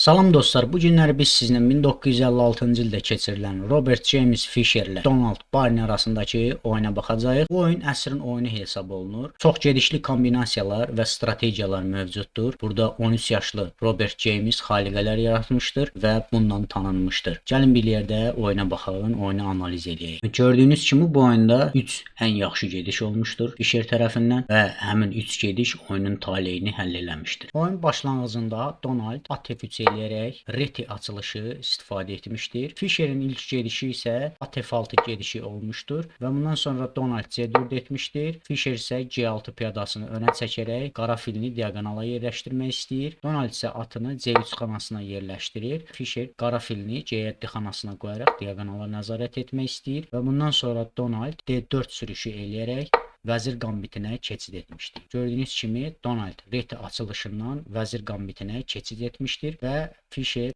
Salam dostlar, bu günləri biz sizinlə 1956-cı ildə keçirilən Robert James Fisher ilə Donald Barney arasındakı oyuna baxacağıq. Bu oyun əsrin oyunu hesab olunur. Çox gedişli kombinasiyalar və strategiyalar mövcuddur. Burada 13 yaşlı Robert James xaliqələr yaratmışdır və bundan tanınmışdır. Gəlin bir yerdə oyuna baxalım, oyunu analiz edək. Gördüyünüz kimi bu oyunda 3 ən yaxşı gediş olmuşdur Fisher tərəfindən və həmin 3 gediş oyunun taleyini həll eləmişdir. Oyun başlanğıcında Donald at F3 eləyərək reti açılışı istifadə etmişdir. Fisherin ilk gedişi isə at F6 gedişi olmuşdur və bundan sonra Donald C4 etmişdir. Fisher isə C6 piyadasını önə çəkərək qara filini diaqonala yerləşdirmək istəyir. Donald isə atını C3 xanasına yerləşdirir. Fisher qara filini C7 xanasına qoyaraq diaqonala nəzarət etmək istəyir və bundan sonra Donald D4 sürüşü eləyərək vəzir qambitinə keçid etmişdir. Gördüyünüz kimi Donald reti açılışından vəzir qambitinə keçid etmişdir və Fisher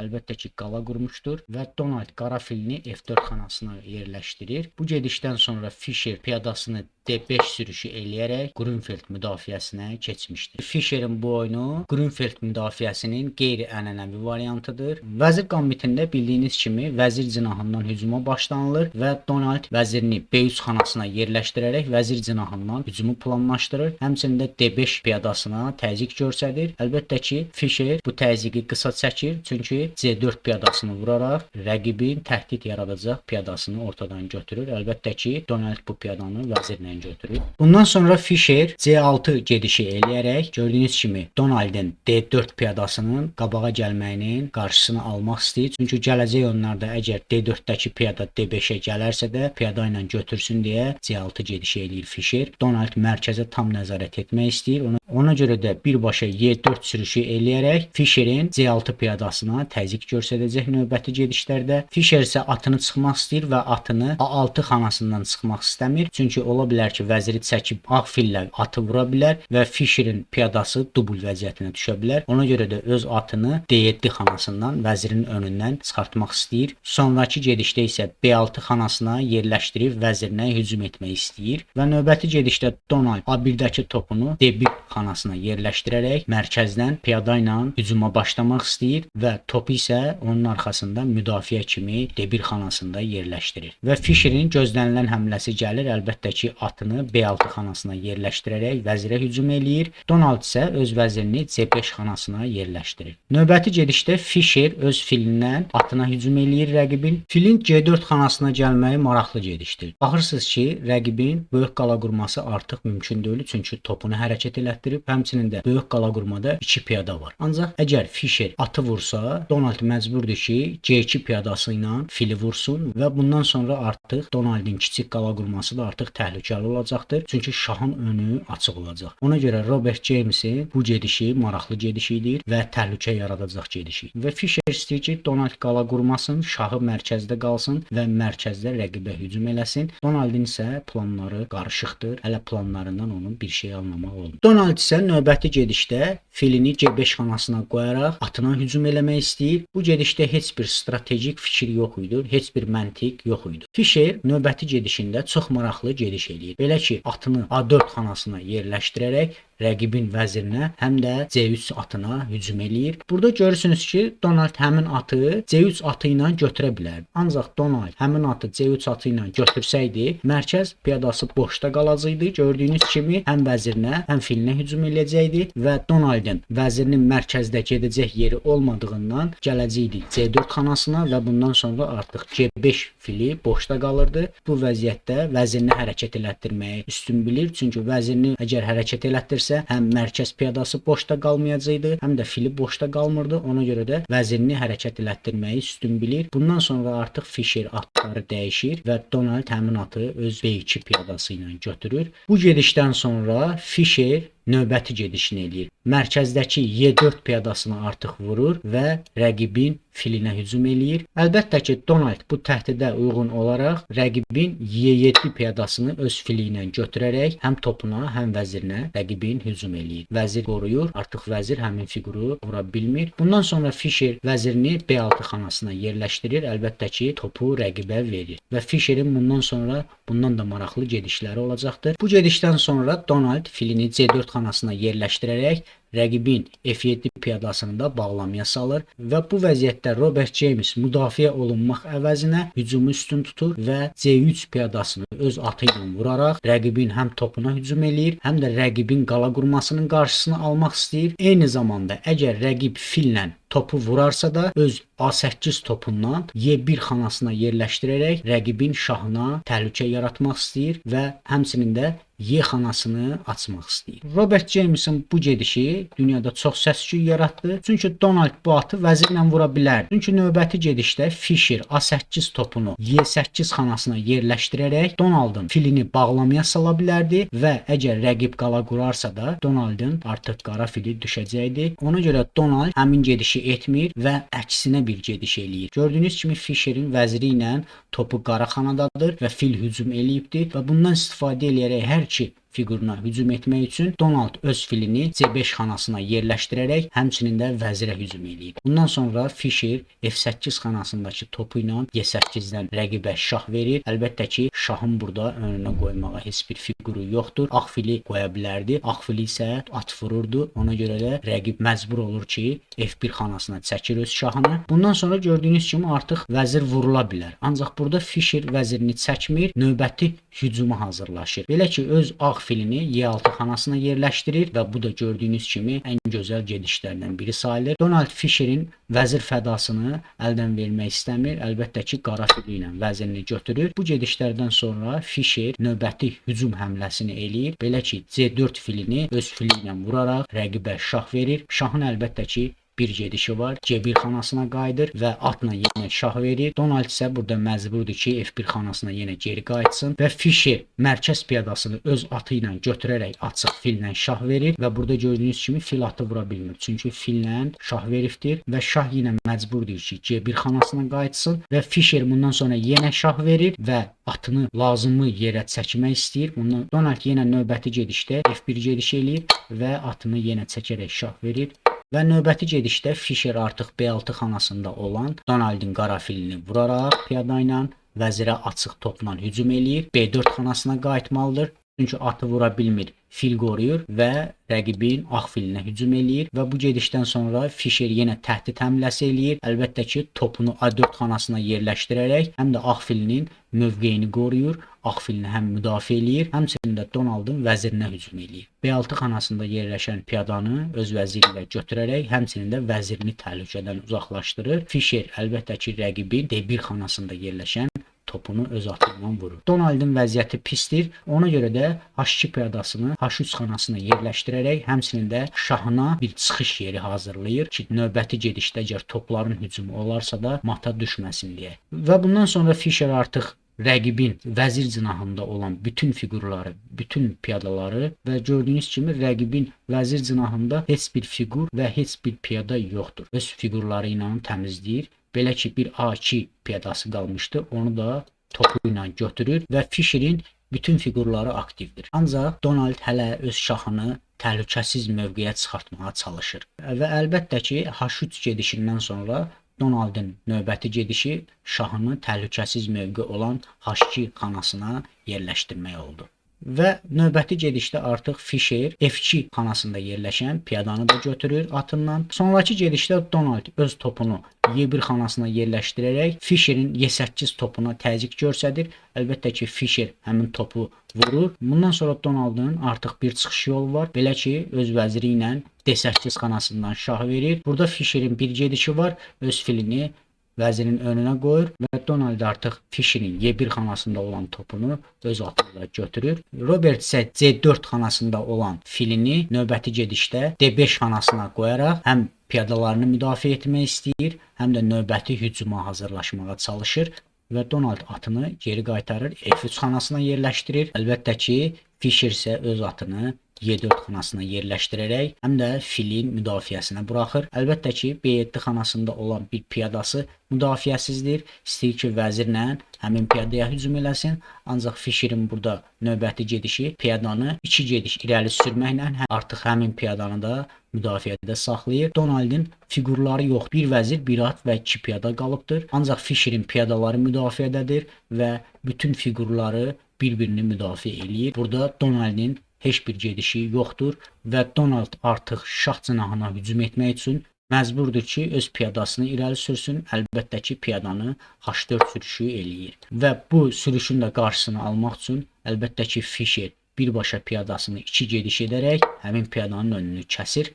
əlbəttə ki qala qurmuşdur və Donald qara filini F4 xanasına yerləşdirir. Bu gedişdən sonra Fisher piyadasını D5 sürüşü eləyərək Grünfeld müdafiəsinə keçmişdir. Fisherin bu oyunu Grünfeld müdafiəsinin qeyri-ənənəvi variantıdır. Vəzir qambitində bildiyiniz kimi vəzir cinahından hücuma başlanılır və Donald vəzirini B3 xanasına yerləşdirərək vəzir cinahından hücumu planlaşdırır. Həmçində D5 piyadasına təzyiq göstərir. Əlbəttə ki, Fisher bu təzyiqi qısa çəkir, çünki C4 piyadasını vuraraq rəqibin təhdid yaradacaq piyadasını ortadan götürür. Əlbəttə ki, Donald bu piyadanı vəzirlə götürür. Bundan sonra Fisher C6 gedişi eləyərək gördüyünüz kimi Donaldın D4 piyadasının qabağa gəlməyinin qarşısını almaq istəyir. Çünki gələcək oyunlarda əgər D4-dəki piyada D5-ə gələrsə də piyada ilə götürsün deyə C6 gedişi eləyir Fisher. Donald mərkəzə tam nəzarət etmək istəyir. Ona görə də birbaşa Y4 sürüşü eləyərək Fisherin C6 piyadasına təzyiq göstərəcək növbəti gedişlərdə. Fisher isə atını çıxmaq istəyir və atını A6 xanasından çıxmaq istəmir. Çünki ola bilər ki, vəziri çəkib ağ fillə atı vura bilər və Fisherin piyadası dubl vəziyyətinə düşə bilər. Ona görə də öz atını D7 xanasından vəzirin önündən çıxartmaq istəyir. Sonrakı gedişdə isə B6 xanasına yerləşdirib vəzirinə hücum etmək istəyir və növbəti gedişdə Donald A1-dəki topunu D1 xanasına yerləşdirərək mərkəzdən piyada ilə hücuma başlamaq istəyir və topu isə onun arxasında müdafiə kimi D1 xanasında yerləşdirir. Və Fisherin gözlənilən həmləsi gəlir. Əlbəttə ki, atını B6 xanasına yerləşdirərək vəzirə hücum eləyir. Donald isə öz vəzirini C5 xanasına yerləşdirir. Növbəti gedişdə Fisher öz filindən atına hücum eləyir rəqibin. Filin C4 xanasına gəlməyi maraqlı gedişdir. Baxırsınız ki, rəqibin böyük qala qurması artıq mümkün deyil, çünki topunu hərəkət elətdirib, həmçinin də böyük qala qurmada 2 piyada var. Ancaq əgər Fisher atı vursa, Donald məcburdur ki, C2 piyadası ilə fili vursun və bundan sonra artıq Donaldın kiçik qala qurması da artıq təhlükəli olacaqdır. Çünki şahın önü açıq olacaq. Ona görə Robert Jamesin bu gedişi maraqlı gedişidir və təhlükə yaradacaq gedişi. Və Fisher istəyir ki, Donald qala qurmasın, şahı mərkəzdə qalsın və mərkəzdə rəqibə hücum eləsin. Donaldın isə planları qarışıqdır. Hələ planlarından onun bir şey anlamaq olmur. Donald isə növbəti gedişdə filini C5 xanasına qoyaraq atına hücum eləmək istəyir. Bu gedişdə heç bir strategik fikir yox idi, heç bir məntiq yox idi. Fisher növbəti gedişində çox maraqlı gediş eləyir. Belə ki, atını A4 xanasına yerləşdirərək rəqibin vəzirinə, həm də C3 atına hücum eləyir. Burada görürsünüz ki, Donald həmin atı C3 atı ilə götürə bilər. Ancaq Donald həmin atı C3 atı ilə götürsəydi, mərkəz piyadası boşda qalacaqdı. Gördüyünüz kimi həm vəzirinə, həm filinə hücum eləyəcəkdi və Donaldın vəzirinin mərkəzdə gedəcək yeri olmadığından gələcəkdi C4 xanasına və bundan sonra artıq C5 fili boşda qalırdı. Bu vəziyyətdə vəzirini hərəkət elətdirməyi üstün bilir. Çünki vəzirini əgər hərəkət elətdirsə, həm mərkəz piyadası boşda qalmayacaqdı, həm də fili boşda qalmırdı. Ona görə də vəzirini hərəkət elətdirməyi üstün bilir. Bundan sonra artıq Fisher atları dəyişir və Donald həmin atı öz B2 piyadası ilə götürür. Bu gedişdən sonra Fisher növbəti gedişini eləyir. Mərkəzdəki Y4 piyadasını artıq vurur və rəqibin filinə hücum eləyir. Əlbəttə ki, Donald bu təhdidə uyğun olaraq rəqibin Y7 piyadasını öz fili ilə götürərək həm topuna, həm vəzirinə rəqibin hücum eləyir. Vəzir qoruyur, artıq vəzir həmin fiquru vura bilmir. Bundan sonra Fisher vəzirini B6 xanasına yerləşdirir. Əlbəttə ki, topu rəqibə verir və Fisherin bundan sonra bundan da maraqlı gedişləri olacaqdır. Bu gedişdən sonra Donald filini C4 B4 xanasına yerləşdirərək rəqibin F7 piyadasını da bağlamaya salır və bu vəziyyətdə Robert James müdafiə olunmaq əvəzinə hücumu üstün tutur və C3 piyadasını öz atı ilə vuraraq rəqibin həm topuna hücum eləyir, həm də rəqibin qala qurmasının qarşısını almaq istəyir. Eyni zamanda əgər rəqib fillə topu vurarsa da öz A8 topundan Y1 xanasına yerləşdirərək rəqibin şahına təhlükə yaratmaq istəyir və həmçinin də Y xanasını açmaq istəyir. Robert James'in bu gedişi dünyada çox səs-küy yaratdı. Çünki Donald bu atı vəzirlə vura bilər. Çünki növbəti gedişdə Fischer A8 topunu Y8 xanasına yerləşdirərək Donaldın filini bağlamaya sala bilərdi və əgər rəqib qala qurarsa da Donaldın artıq qara fili düşəcəkdi. Ona görə Donald həmin gedişi etmir və əksinə bir gediş eləyir. Gördüyünüz kimi Fischer'in vəziri ilə topu qara xanadadır və fil hücum eləyibdir və bundan istifadə eləyərək hər iki figuruna hücum etmək üçün Donald öz filini C5 xanasına yerləşdirərək həmçinin də vəzirə hücum eləyir. Bundan sonra Fischer F8 xanasındakı topu ilə Y8-dən rəqibə şah verir. Əlbəttə ki, şahın burada önünə qoymağa heç bir figuru yoxdur. Ağ fili qoya bilərdi. Ağ fili isə at vururdu. Ona görə də rəqib məcbur olur ki, F1 xanasına çəkir öz şahını. Bundan sonra gördüyünüz kimi artıq vəzir vurula bilər. Ancaq burada Fischer vəzirini çəkmir, növbəti hücuma hazırlaşır. Belə ki, öz ağ filini Y6 xanasına yerləşdirir və bu da gördüyünüz kimi ən gözəl gedişlərdən biri sayılır. Donald Fischer'in vəzir fədasını əldən vermək istəmir. Əlbəttə ki, qara fili ilə vəzirini götürür. Bu gedişlərdən sonra Fischer növbəti hücum həmləsini eləyir. Belə ki, C4 filini öz fili ilə vuraraq rəqibə şah verir. Şahın əlbəttə ki, bir gedişi var. C1 xanasına qayıdır və atla yenə şah verir. Donald isə burada məcburdur ki, F1 xanasına yenə geri qayıtsın və Fischer mərkəz piyadasını öz atı ilə götürərək açıq fillə şah verir və burada gördüyünüz kimi fil atı vura bilmir. Çünki fillə şah veribdir və şah yenə məcburdur ki, C1 xanasına qayıtsın və Fischer bundan sonra yenə şah verir və atını lazımı yerə çəkmək istəyir. Bundan Donald yenə növbəti gedişdə F1 gediş eləyir və atını yenə çəkərək şah verir. Və növbəti gedişdə Fischer artıq B6 xanasında olan Donaldın qara filini vuraraq piyada ilə vəzirə açıq topla hücum eləyir. B4 xanasına qayıtmalıdır. Çünki atı vura bilmir. Fil qoruyur və rəqibin ağ filinə hücum eləyir və bu gedişdən sonra Fischer yenə təhdid həmləsi eləyir. Əlbəttə ki, topunu A4 xanasına yerləşdirərək həm də ağ filinin mövqeyini qoruyur. Ağ filini həm müdafiə eləyir, həmçinin də Donaldın vəzirinə hücum eləyir. B6 xanasında yerləşən piyadanı öz vəziri ilə götürərək həmçinin də vəzirini təhlükədən uzaqlaşdırır. Fischer əlbəttə ki, rəqibin D1 xanasında yerləşən topunu öz atı ilə vurur. Donaldın vəziyyəti pisdir. Ona görə də H2 piyadasını H3 xanasına yerləşdirərək həmçinin də şahına bir çıxış yeri hazırlayır ki, növbəti gedişdə əgər topların hücumu olarsa da mata düşməsin deyə. Və bundan sonra Fischer artıq rəqibin vəzir cinahında olan bütün figurları, bütün piyadaları və gördüyünüz kimi rəqibin vəzir cinahında heç bir figur və heç bir piyada yoxdur. Öz figurları ilə təmizləyir. Belə ki, bir A2 piyadası qalmışdı. Onu da topu ilə götürür və Fischer'in bütün figurları aktivdir. Ancaq Donald hələ öz şahını təhlükəsiz mövqeyə çıxartmağa çalışır. Və əlbəttə ki, H3 gedişindən sonra Donaldın növbəti gedişi şahını təhlükəsiz mövqe olan H2 xanasına yerləşdirmək oldu. Və növbəti gedişdə artıq Fischer F2 xanasında yerləşən piyadanı da götürür atından. Sonraki gedişdə Donald öz topunu Y1 xanasına yerləşdirərək Fischer'in Y8 topuna təzyiq göstərir. Əlbəttə ki, Fischer həmin topu vurur. Bundan sonra Donaldın artıq bir çıxış yolu var. Belə ki, öz vəziri ilə D8 xanasından şah verir. Burada Fischer'in bir gedişi var. Öz filini vəzirin önünə qoyur və Donald artıq Fischer'in Y1 xanasında olan topunu öz atıyla götürür. Robert isə C4 xanasında olan filini növbəti gedişdə D5 xanasına qoyaraq həm piyadalarını müdafiə etmək istəyir, həm də növbəti hücuma hazırlaşmağa çalışır və Donald atını geri qaytarır, F3 xanasına yerləşdirir. Əlbəttə ki, Fischer isə öz atını Y4 xanasına yerləşdirərək həm də filin müdafiəsinə buraxır. Əlbəttə ki, B7 xanasında olan bir piyadası müdafiəsizdir. İstəyir ki, vəzirlə həmin piyadaya hücum eləsin. Ancaq Fischer'in burada növbəti gedişi piyadanı 2 gediş irəli sürməklə artıq həmin piyadanı da müdafiədə saxlayır. Donaldın figurları yox. Bir vəzir, bir at və 2 piyada qalıbdır. Ancaq Fischer'in piyadaları müdafiədədir və bütün figurları bir-birini müdafiə eləyir. Burada Donaldın heç bir gedişi yoxdur və Donald artıq şah cinahına hücum etmək üçün məcburdur ki, öz piyadasını irəli sürsün. Əlbəttə ki, piyadanı H4 sürüşü eləyir və bu sürüşün də qarşısını almaq üçün əlbəttə ki, Fischer birbaşa piyadasını 2 gediş edərək həmin piyadanın önünü kəsir.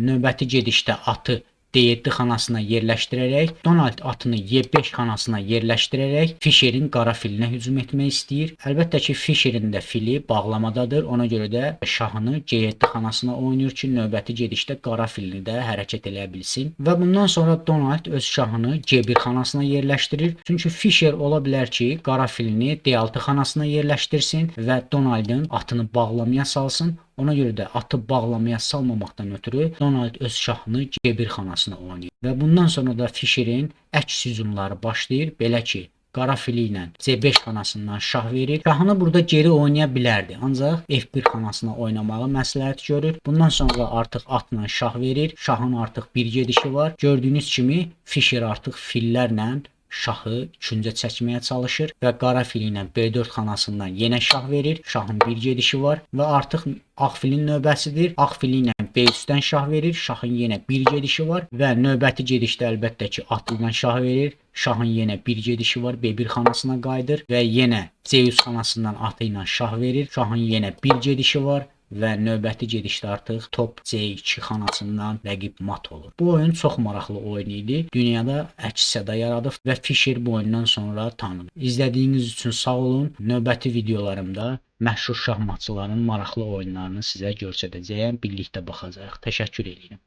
Növbəti gedişdə atı D7 xanasına yerləşdirərək, Donald atını Y5 xanasına yerləşdirərək Fischerin qara filinə hücum etmək istəyir. Əlbəttə ki, Fischerin də fili bağlamadadır. Ona görə də şahını G7 xanasına oynayır ki, növbəti gedişdə qara filini də hərəkət eləyə bilsin. Və bundan sonra Donald öz şahını G1 xanasına yerləşdirir. Çünki Fischer ola bilər ki, qara filini D6 xanasına yerləşdirsin və Donaldın atını bağlamaya salsın. Ona görə də atı bağlamaya salmamaqdan ötürü Donald öz şahını G1 xanasına oynayır. Və bundan sonra da Fischerin əks hücumları başlayır. Belə ki, qara fili ilə C5 xanasından şah verir. Şahını burada geri oynaya bilərdi. Ancaq F1 xanasına oynamağı məsləhət görür. Bundan sonra artıq atla şah verir. Şahın artıq bir gedişi var. Gördüyünüz kimi Fischer artıq fillərlə şahı küncə çəkməyə çalışır və qara fili ilə B4 xanasından yenə şah verir. Şahın bir gedişi var və artıq ağ filin növbəsidir. Ağ fili ilə B3-dən şah verir. Şahın yenə bir gedişi var və növbəti gedişdə əlbəttə ki, atlı ilə şah verir. Şahın yenə bir gedişi var. B1 xanasına qayıdır və yenə C3 xanasından atı ilə şah verir. Şahın yenə bir gedişi var. Və növbəti gedişdə artıq top C2 xanasından rəqib mat olur. Bu oyun çox maraqlı oyun idi. Dünyada əks-səda yaradıb və Fischer bu oyundan sonra tanınır. İzlədiyiniz üçün sağ olun. Növbəti videolarımda məşhur şahmatçıların maraqlı oyunlarını sizə göstərəcəyəm. Birlikdə baxacağıq. Təşəkkür edirəm.